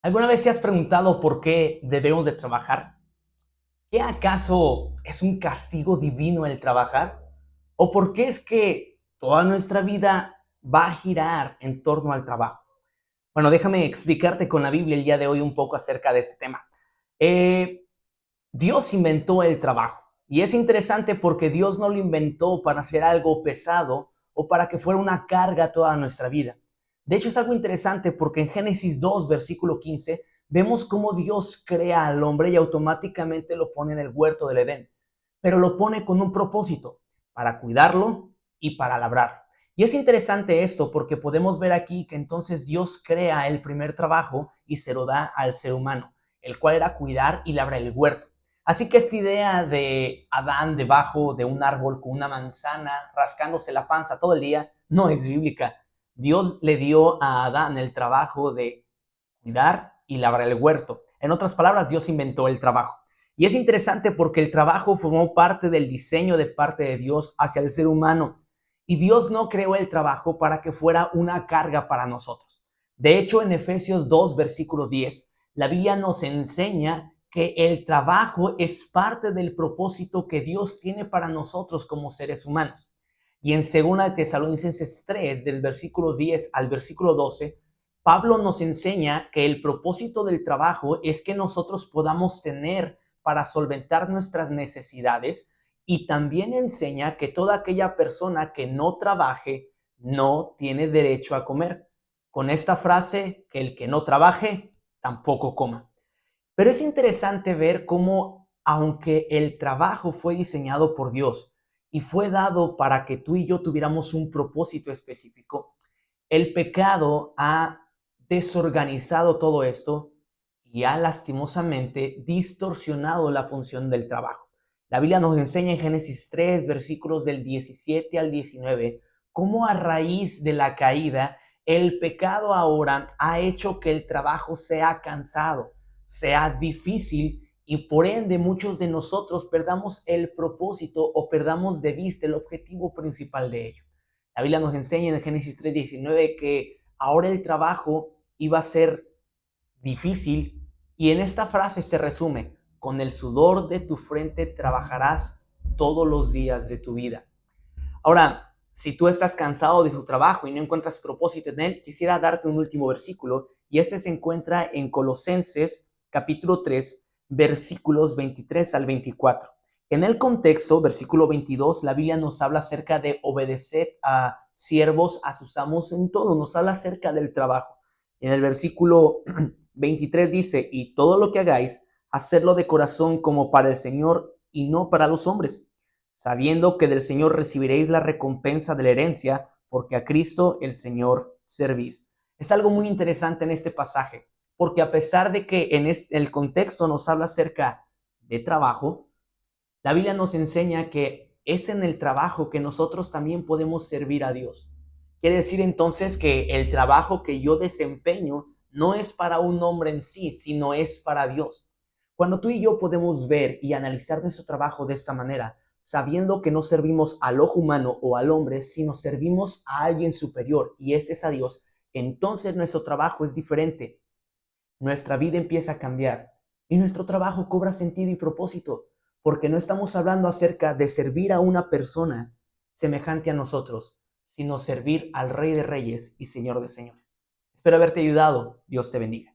¿Alguna vez te has preguntado por qué debemos de trabajar? ¿Qué acaso es un castigo divino el trabajar? ¿O por qué es que toda nuestra vida va a girar en torno al trabajo? Bueno, déjame explicarte con la Biblia el día de hoy un poco acerca de este tema. Eh, Dios inventó el trabajo y es interesante porque Dios no lo inventó para hacer algo pesado o para que fuera una carga toda nuestra vida. De hecho, es algo interesante porque en Génesis 2, versículo 15, vemos cómo Dios crea al hombre y automáticamente lo pone en el huerto del Edén, pero lo pone con un propósito, para cuidarlo y para labrar. Y es interesante esto porque podemos ver aquí que entonces Dios crea el primer trabajo y se lo da al ser humano, el cual era cuidar y labrar el huerto. Así que esta idea de Adán debajo de un árbol con una manzana, rascándose la panza todo el día, no es bíblica. Dios le dio a Adán el trabajo de cuidar y labrar el huerto. En otras palabras, Dios inventó el trabajo. Y es interesante porque el trabajo formó parte del diseño de parte de Dios hacia el ser humano. Y Dios no creó el trabajo para que fuera una carga para nosotros. De hecho, en Efesios 2, versículo 10, la Biblia nos enseña que el trabajo es parte del propósito que Dios tiene para nosotros como seres humanos. Y en 2 de Tesalonicenses 3, del versículo 10 al versículo 12, Pablo nos enseña que el propósito del trabajo es que nosotros podamos tener para solventar nuestras necesidades, y también enseña que toda aquella persona que no trabaje no tiene derecho a comer. Con esta frase, que el que no trabaje tampoco coma. Pero es interesante ver cómo, aunque el trabajo fue diseñado por Dios y fue dado para que tú y yo tuviéramos un propósito específico, el pecado ha desorganizado todo esto y ha lastimosamente distorsionado la función del trabajo. La Biblia nos enseña en Génesis 3, versículos del 17 al 19, cómo a raíz de la caída, el pecado ahora ha hecho que el trabajo sea cansado, sea difícil, y por ende muchos de nosotros perdamos el propósito o perdamos de vista el objetivo principal de ello. La Biblia nos enseña en Génesis 3:19 que ahora el trabajo iba a ser difícil, y en esta frase se resume: con el sudor de tu frente trabajarás todos los días de tu vida. Ahora, si tú estás cansado de tu trabajo y no encuentras propósito en él, quisiera darte un último versículo, y ese se encuentra en Colosenses capítulo 3, versículos 23 al 24. En el contexto, versículo 22, la Biblia nos habla acerca de obedecer a siervos, a sus amos en todo, nos habla acerca del trabajo. En el versículo 23 dice: y todo lo que hagáis, hacerlo de corazón como para el Señor y no para los hombres, sabiendo que del Señor recibiréis la recompensa de la herencia, porque a Cristo el Señor servís. Es algo muy interesante en este pasaje, porque a pesar de que en el contexto nos habla acerca de trabajo, la Biblia nos enseña que es en el trabajo que nosotros también podemos servir a Dios. Quiere decir entonces que el trabajo que yo desempeño no es para un hombre en sí, sino es para Dios. Cuando tú y yo podemos ver y analizar nuestro trabajo de esta manera, sabiendo que no servimos al ojo humano o al hombre, sino servimos a alguien superior, y ese es a Dios, entonces nuestro trabajo es diferente. Nuestra vida empieza a cambiar y nuestro trabajo cobra sentido y propósito, porque no estamos hablando acerca de servir a una persona semejante a nosotros, sino servir al Rey de Reyes y Señor de Señores. Espero haberte ayudado. Dios te bendiga.